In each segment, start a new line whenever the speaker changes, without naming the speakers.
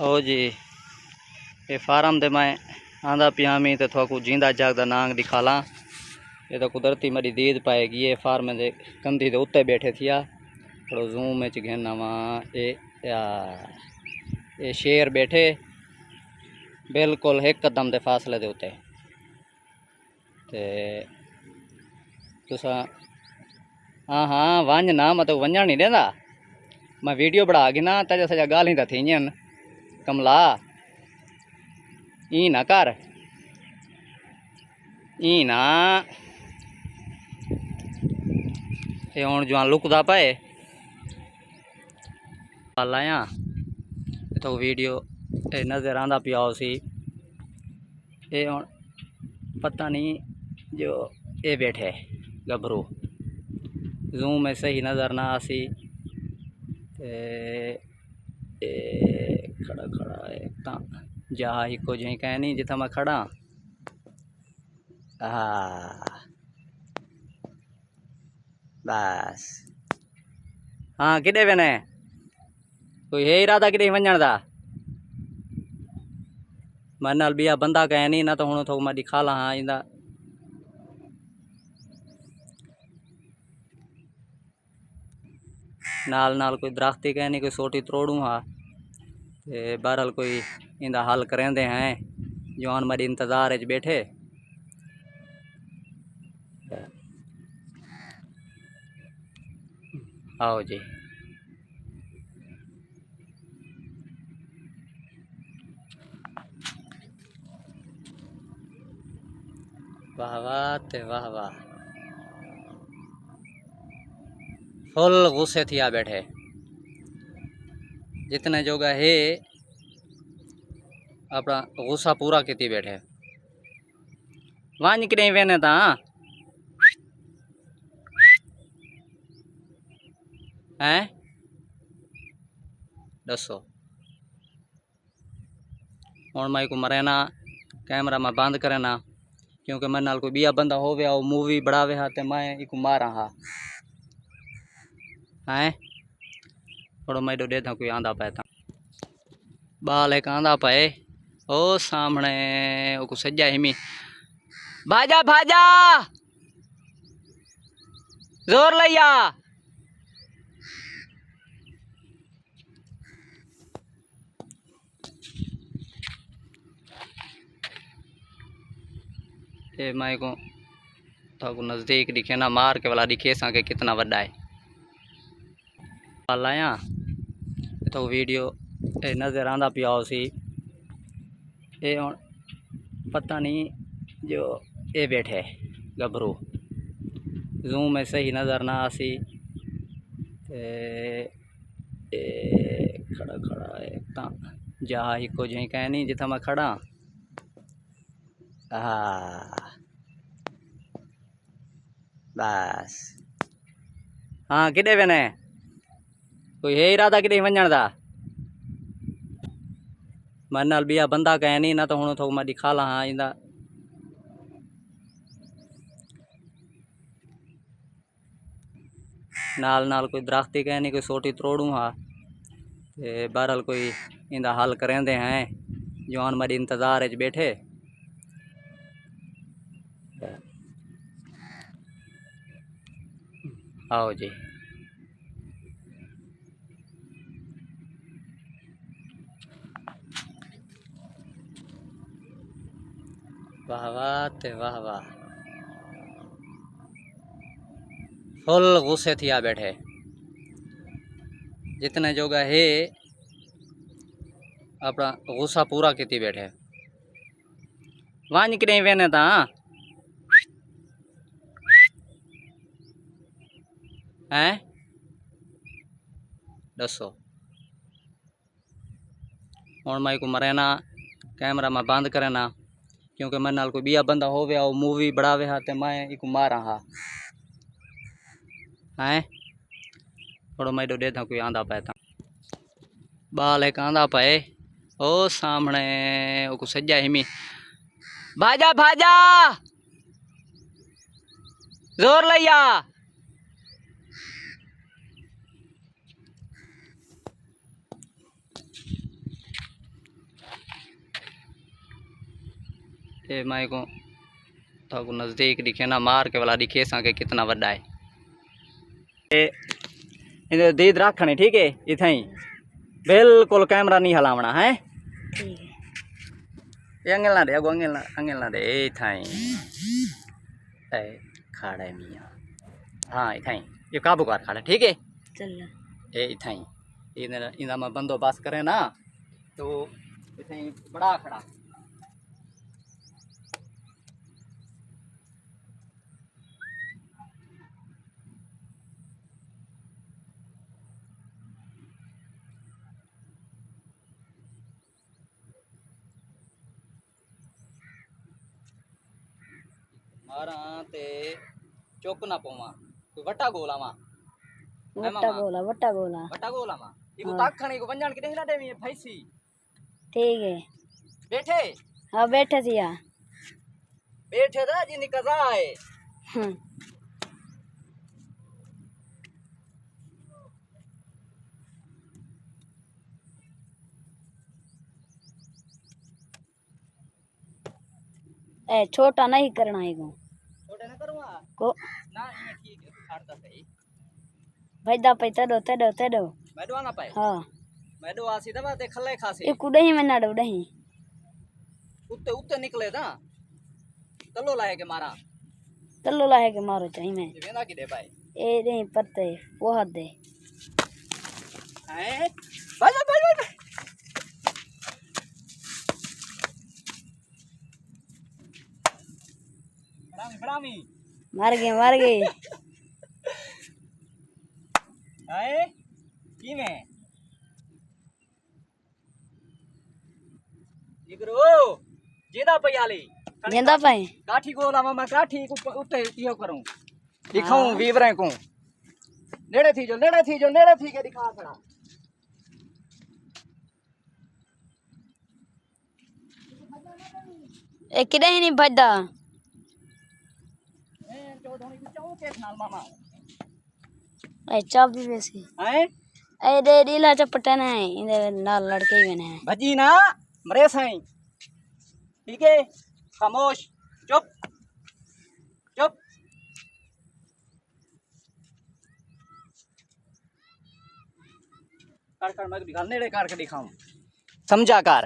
ओ जी ये फार्म दे मैं आंदा पियामी तो थोड़ा जींदा जागदा नांग दिखाला। ये तो कुदरती मेरी दीद पाएगी। ये फार्म दे कंधी दे उत्ते बैठे थिया थोड़ा जूम में घेना वा। ये शेर बैठे बिल्कुल एक कदम दे फासले दे उत्ते ते तुसा हाँ हाँ वंज ना मतलब वंजन नहीं देंदा। मैं वीडियो बढ़ा गई ना तजा सजा गाली तो थी कमला ई ना कर ई ना ये हूँ जुआन लुकदा पाए लाया तो वीडियो नज़र आंदा पिया सी। ये हूँ पता नहीं जो ये बैठे गभरू जूम में सही नज़र ना आसी। खड़ा खड़ा एक जहा हिको जी कह नहीं जिथा मैं खड़ा। हाँ बस हाँ किडे वेने कोई है इरादा किडे वंजण दा। मैं नाल बिया बंदा कह नहीं ना तो हूँ थो मैं दिखा ला। हाँ इंदा नाल नाल कोई दरख्ती कह नहीं कोई सोटी त्रोड़ू हाँ ते बहरहाल कोई इंदा हल करेंदे हैं जवान मेरी इंतज़ार च बैठे। आओ जी वाह वाह ते वाह वाह फुल गुस्से थिया बैठे जितने जोगा है अपना गुस्सा पूरा की बैठे वांज कि वेने ता हैं दसो हूँ मैं को मरे ना कैमरा में बंद करे ना क्योंकि मैं नाल कोई बिया बंदा हो गया मूवी बढ़ावे हा ते मैं इको मारा हा हैं थोड़ा मैं दे था कोई आंदा पाए था बाल एक आंदा पाए ओ सामने को सज्जा हिमी भाजा भाजा जोर लिया ये मैं को तो नज़दीक दिखे ना मार के वाला दिखे सा के कितना बड़ा है लाया तो वीडियो नज़र आंदा पिया सी। ये हूँ पता नहीं जो ये बैठे गभरू जूम में सही नज़र ना आसी। खड़ा खड़ा एक जहा हिको जी कह नहीं जिथा मैं खड़ा। हाँ बस हाँ किडे वेने कोई है इरादा किडे वंजण दा। मैं नाल बिया बंदा कह नहीं ना तो हूँ थो मैं दिखा ला। हाँ इंदा नाल नाल कोई दरख्ती कह नहीं कोई सोटी त्रोड़ू हाँ ते बहरहाल कोई इंदा हल करेंदे हैं जवान मेरी इंतज़ार च बैठे। आओ जी वाह वाह ते वाह वाह फुल गुस्से थिया बैठे जितने जोगा है अपना गुस्सा पूरा की बैठे वांज कि वेने ता हैं दसो हूँ मैं को मरे ना कैमरा में बंद करे ना क्योंकि मैं नाल कोई बिया बंदा हो गया मूवी बढ़ावे हा ते मैं इको मारा हा हैं थोड़ा मैं दे था कोई आंदा पाए था बाल एक आंदा पाए ओ सामने को सज्जा हिमी भाजा भाजा जोर लिया ये मैं को तो नज़दीक दिखे ना मार के वाला दिखे के कितना बड़ा है। ये दीद रखनी ठीक है इतना ही बिल्कुल कैमरा नहीं हलावना है। ये अंगल ना दे अगो अंगल ना दे इतना ही खाड़ा है मियाँ। हाँ इतना ही ये काबू कर खाड़ा ठीक है
चल
ये इतना ही इधर में बंदोबस्त करे ना तो इतना ही बड़ा खड़ा मारा ते चुक ना पवा कोई वट्टा गोला मा
वट्टा गोला
मा इको ताखणी को वंजन के हिला देवी फैसी
ठीक है
बैठे।
हाँ बैठे थी यार
बैठे था जी निकजा है।
ए छोटा नहीं करना है
छोटे ना करूँगा
को
ना ये ठीक है खाड़ता सही
भाई दा पे तड़ो
मैडो आना पाए।
हाँ
मैडो आसी दबा ते खले खासे
एक उड़ही में ना उड़ही
उत्ते उत्ते निकले था तलो लाए के मारा
तल्लो लाहे के मारो चाहिए मैं
वेंदा की दे पाए
ए नहीं पत्ते वो हद दे
हैं बाजा बड़ामी
मार गए
हैं की में इकरो जेदा पयाली
गेंदा पाए
काठी गोला मैं काठी को उत्ते यो करूं दिखाऊं वीवरे को नेड़े थी जो नेड़े थी के दिखा खड़ा
ए किडे ही नहीं भजदा
ए चौधरी को चाऊ के नाल मामा
ए चाबी वैसी
हैं
ए दे डीला चपटे ने इधर नाल लड़के ही बने
भजी ना मरे साईं ठीक है खामोश चुप चुप कर मैं दिखा नेड़े के दिखाऊं समझा कर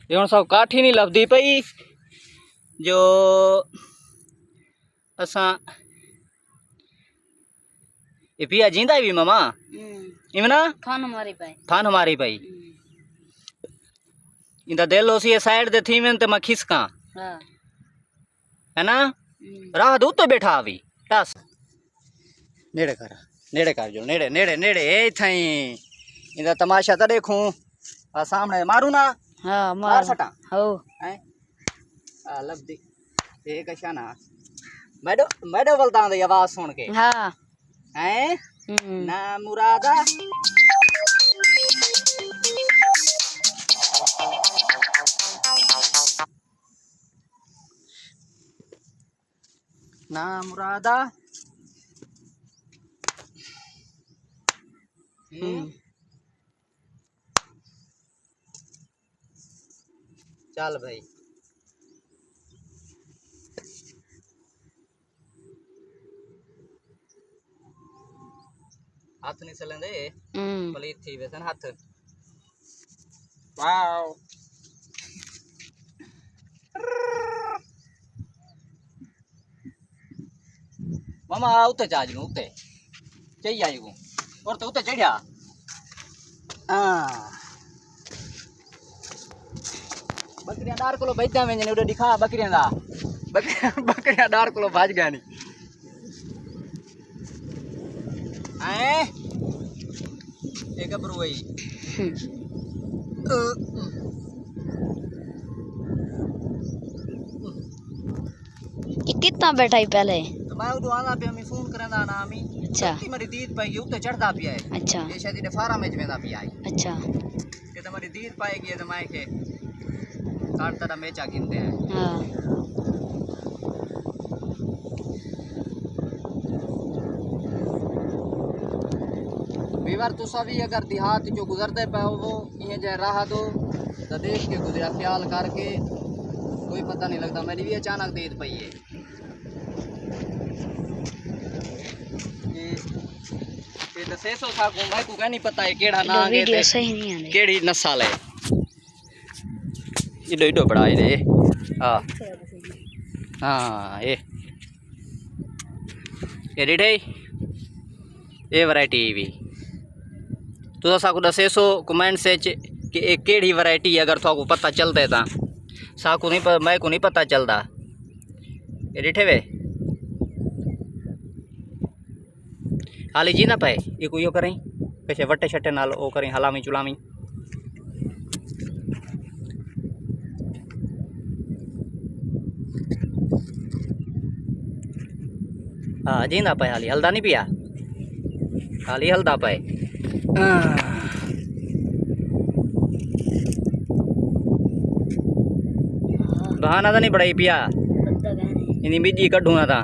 ये सब काठी नहीं लभदी पई जो असा ये पिया जींदा भी मामा इमना
थान हमारी पाई
इंदा दिल उसी साइड दे थी में ते मैं खिसका
हां
है ना राह दो तो बैठा अभी टस नेड़े कर जो नेड़े ए थई इंदा तमाशा त देखूं आ सामने मारू ना
हां
मार सटा
हो
हैं आ लब दी एक शाना मैडो बोलता दी आवाज सुन के
हां
हैं ना मुरादा ना मुरादा चल भाई हाथ नहीं चलेंदे पलीत थी वैसे हाथ वाओ मामा उते चाज में उते चाहिए आई को और तो उते चढ़िया हां बकरियां डार को बैठा में ने उड़े दिखा बकरियां दा बकरियां डार को भाज गया नहीं हैं एक गबरू है
कितना बैठा ही पहले
तो मैं उदो आला पे मैं फोन करंदा ना मी
अच्छा
मेरी दीद पाएगी उते चढ़दा पिया है
अच्छा
ये शायद इधर फारा में जवेंदा पिया है
अच्छा
ये तुम्हारी दीद पाएगी तो मैं के काटता दा मेचा गिनते हैं
हां
वीवर तो सभी अगर देहात जो गुजरते पे वो ये जे राह दो तो देख के गुजरा, ख्याल करके कोई पता नहीं लगता। मेरी भी अचानक देख पई है कि दसे सौ था को भाई को नहीं पता है केड़ा ना आगे
वीडियो सही नहीं आ रही।
केड़ी नस्ल है। इडो इडो बड़ा है रे। हाँ हाँ ये डिठे ये वैरायटी भी तो साकू दसे सो कमेंट से कि एक केड़ी वैरायटी है, अगर थाकू पता चलता है साकू नहीं मैं को नहीं पता चलता। ये डिठे वे हाली जी ना पाए ये को यो करें कैसे वट्टे शट्टे नाल ओ करें हलामी चुलामी। हाँ जी ना पाए हाली हल्दा नहीं पिया, हाली हल्दा पाए। बहाना तो नहीं पड़ाई पिया, इन्हीं बीजी कड्ढूंगा था।